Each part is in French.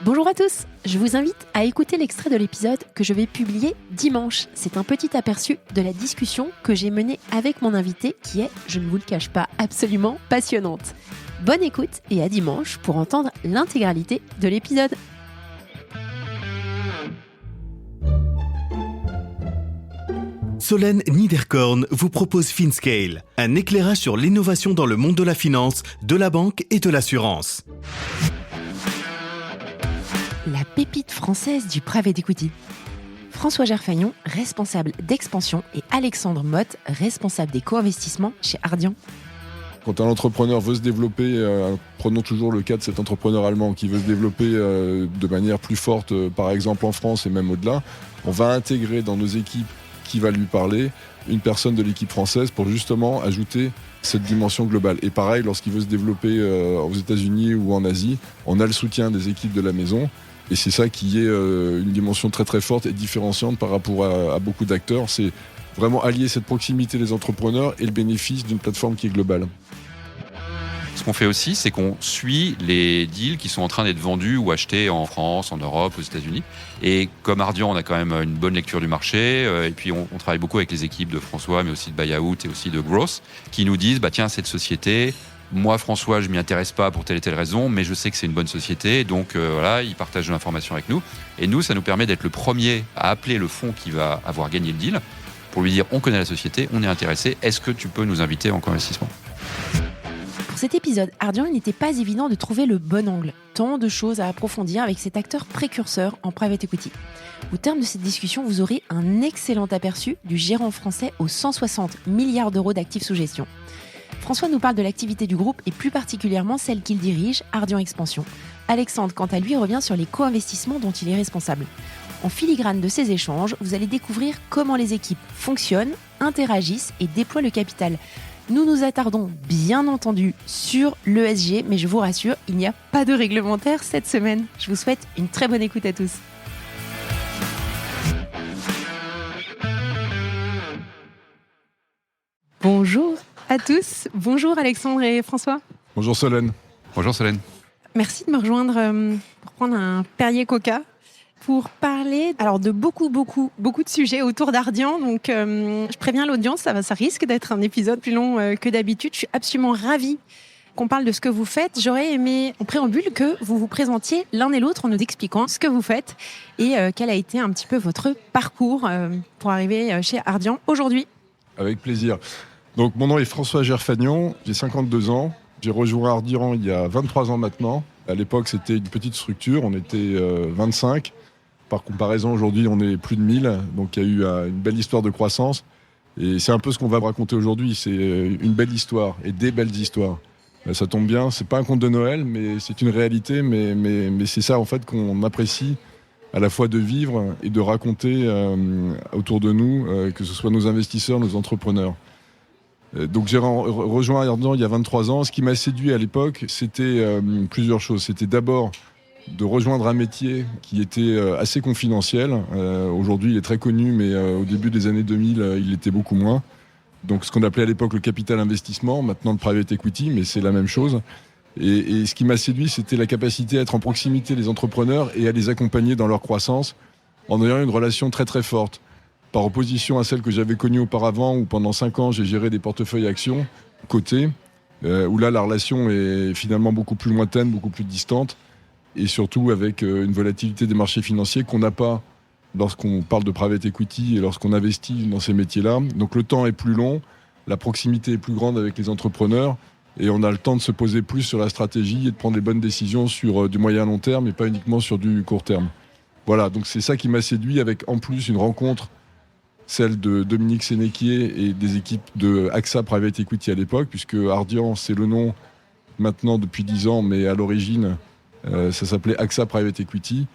Bonjour à tous, je vous invite à écouter l'extrait de l'épisode que je vais publier dimanche. C'est un petit aperçu de la discussion que j'ai menée avec mon invité qui est, je ne vous le cache pas, absolument passionnante. Bonne écoute et à dimanche pour entendre l'intégralité de l'épisode. Solène Niederkorn vous propose FinScale, un éclairage sur l'innovation dans le monde de la finance, de la banque et de l'assurance. La pépite française du private equity. François Gerfagnon, responsable d'expansion, et Alexandre Motte, responsable des co-investissements chez Ardian. Quand un entrepreneur veut se développer, prenons toujours le cas de cet entrepreneur allemand qui veut se développer de manière plus forte, par exemple en France et même au-delà, on va intégrer dans nos équipes qui va lui parler une personne de l'équipe française pour justement ajouter cette dimension globale. Et pareil, lorsqu'il veut se développer aux États-Unis ou en Asie, on a le soutien des équipes de la maison. Et c'est ça qui est une dimension très très forte et différenciante par rapport à beaucoup d'acteurs. C'est vraiment allier cette proximité des entrepreneurs et le bénéfice d'une plateforme qui est globale. Ce qu'on fait aussi, c'est qu'on suit les deals qui sont en train d'être vendus ou achetés en France, en Europe, aux États-Unis. Et comme Ardian, on a quand même une bonne lecture du marché. Et puis, on travaille beaucoup avec les équipes de François, mais aussi de Buyout et aussi de Growth, qui nous disent, tiens, cette société, moi, François, je m'y intéresse pas pour telle et telle raison, mais je sais que c'est une bonne société. Donc, voilà, ils partagent de l'information avec nous. Et nous, ça nous permet d'être le premier à appeler le fonds qui va avoir gagné le deal pour lui dire, on connaît la société, on est intéressé, est-ce que tu peux nous inviter en co-investissement ? Pour cet épisode, Ardian, il n'était pas évident de trouver le bon angle. Tant de choses à approfondir avec cet acteur précurseur en private equity. Au terme de cette discussion, vous aurez un excellent aperçu du gérant français aux 160 milliards d'euros d'actifs sous gestion. François nous parle de l'activité du groupe et plus particulièrement celle qu'il dirige, Ardian Expansion. Alexandre, quant à lui, revient sur les co-investissements dont il est responsable. En filigrane de ces échanges, vous allez découvrir comment les équipes fonctionnent, interagissent et déploient le capital. Nous nous attardons bien entendu sur l'ESG, mais je vous rassure, il n'y a pas de réglementaire cette semaine. Je vous souhaite une très bonne écoute à tous. Bonjour à tous, bonjour Alexandre et François. Bonjour Solène. Bonjour Solène. Merci de me rejoindre pour prendre un Perrier Coca. Pour parler de beaucoup de sujets autour d'Ardian. Donc, je préviens l'audience, ça risque d'être un épisode plus long que d'habitude. Je suis absolument ravie qu'on parle de ce que vous faites. J'aurais aimé, en préambule, que vous vous présentiez l'un et l'autre en nous expliquant ce que vous faites et quel a été un petit peu votre parcours pour arriver chez Ardian aujourd'hui. Avec plaisir. Donc, mon nom est François Gerfagnon, j'ai 52 ans. J'ai rejoint Ardian il y a 23 ans maintenant. À l'époque, c'était une petite structure, on était 25. Par comparaison, aujourd'hui, on est plus de 1000. Donc, il y a eu une belle histoire de croissance. Et c'est un peu ce qu'on va raconter aujourd'hui. C'est une belle histoire et des belles histoires. Ça tombe bien. C'est pas un conte de Noël, mais c'est une réalité. Mais c'est ça, en fait, qu'on apprécie à la fois de vivre et de raconter autour de nous, que ce soit nos investisseurs, nos entrepreneurs. Donc, j'ai rejoint Ardian il y a 23 ans. Ce qui m'a séduit à l'époque, c'était plusieurs choses. C'était d'abord de rejoindre un métier qui était assez confidentiel. Aujourd'hui, il est très connu, mais au début des années 2000, il l'était beaucoup moins. Donc, ce qu'on appelait à l'époque le capital investissement, maintenant le private equity, mais c'est la même chose. Et ce qui m'a séduit, c'était la capacité à être en proximité des entrepreneurs et à les accompagner dans leur croissance en ayant une relation très très forte. Par opposition à celle que j'avais connue auparavant, où pendant 5 ans, j'ai géré des portefeuilles actions cotés, où là, la relation est finalement beaucoup plus lointaine, beaucoup plus distante. Et surtout avec une volatilité des marchés financiers qu'on n'a pas lorsqu'on parle de private equity et lorsqu'on investit dans ces métiers-là. Donc le temps est plus long, la proximité est plus grande avec les entrepreneurs et on a le temps de se poser plus sur la stratégie et de prendre les bonnes décisions sur du moyen long terme et pas uniquement sur du court terme. Voilà, donc c'est ça qui m'a séduit avec en plus une rencontre, celle de Dominique Sénéquier et des équipes de AXA Private Equity à l'époque, puisque Ardian, c'est le nom maintenant depuis 10 ans, mais à l'origine, ça s'appelait AXA Private Equity.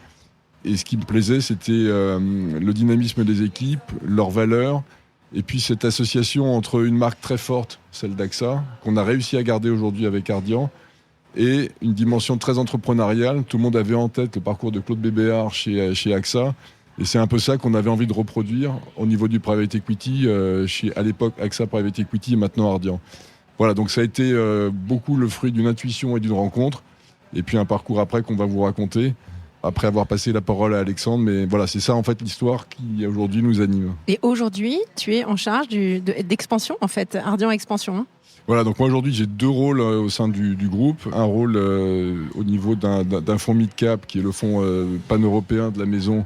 Et ce qui me plaisait, c'était le dynamisme des équipes, leurs valeurs, et puis cette association entre une marque très forte, celle d'AXA, qu'on a réussi à garder aujourd'hui avec Ardian, et une dimension très entrepreneuriale. Tout le monde avait en tête le parcours de Claude Bébéar chez AXA, et c'est un peu ça qu'on avait envie de reproduire au niveau du private equity, à l'époque AXA Private Equity et maintenant Ardian. Voilà, donc ça a été beaucoup le fruit d'une intuition et d'une rencontre, et puis un parcours après qu'on va vous raconter. après avoir passé la parole à Alexandre. Mais voilà, c'est ça en fait l'histoire qui aujourd'hui nous anime. Et aujourd'hui, tu es en charge d'expansion, en fait, Ardian Expansion. Hein. Voilà, donc moi aujourd'hui j'ai 2 rôles au sein du groupe. Un rôle au niveau d'un fonds mid-cap qui est le fonds pan-européen de la maison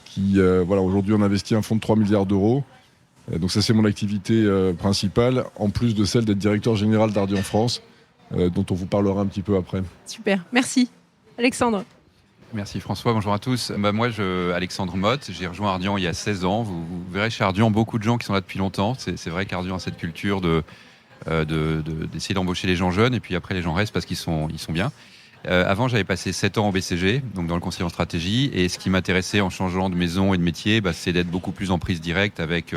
qui, voilà, aujourd'hui on investit un fonds de 3 milliards d'euros. Donc ça c'est mon activité principale, en plus de celle d'être directeur général d'Ardian France, dont on vous parlera un petit peu après. Super, merci. Alexandre. Merci François, bonjour à tous. Moi, Alexandre Motte, j'ai rejoint Ardian il y a 16 ans. Vous verrez chez Ardian beaucoup de gens qui sont là depuis longtemps. C'est vrai qu'Ardian a cette culture d'essayer d'embaucher les gens jeunes et puis après les gens restent parce qu'ils sont bien. Avant, j'avais passé 7 ans au BCG, donc dans le conseil en stratégie, et ce qui m'intéressait en changeant de maison et de métier, c'est d'être beaucoup plus en prise directe avec,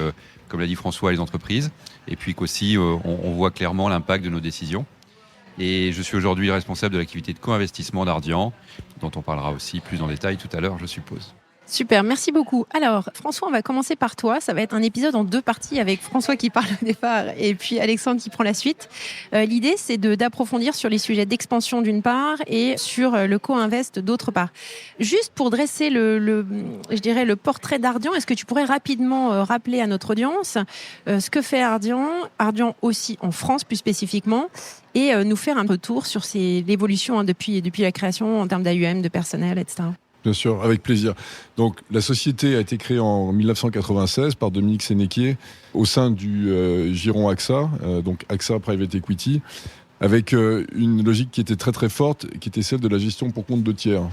comme l'a dit François, les entreprises, et puis qu'aussi on voit clairement l'impact de nos décisions. Et je suis aujourd'hui responsable de l'activité de co-investissement d'Ardian, dont on parlera aussi plus en détail tout à l'heure, je suppose. Super, merci beaucoup. Alors, François, on va commencer par toi. Ça va être un épisode en 2 parties avec François qui parle au départ et puis Alexandre qui prend la suite. L'idée, c'est d'approfondir sur les sujets d'expansion d'une part et sur le co-invest d'autre part. Juste pour dresser le portrait d'Ardian, est-ce que tu pourrais rapidement rappeler à notre audience ce que fait Ardian aussi en France plus spécifiquement, et nous faire un retour sur l'évolution depuis la création en termes d'AUM, de personnel, etc. Bien sûr, avec plaisir. Donc, la société a été créée en 1996 par Dominique Sénéquier au sein du giron AXA, donc AXA Private Equity, avec une logique qui était très très forte, qui était celle de la gestion pour compte de tiers.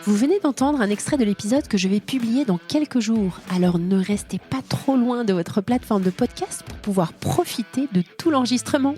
Vous venez d'entendre un extrait de l'épisode que je vais publier dans quelques jours. Alors ne restez pas trop loin de votre plateforme de podcast pour pouvoir profiter de tout l'enregistrement.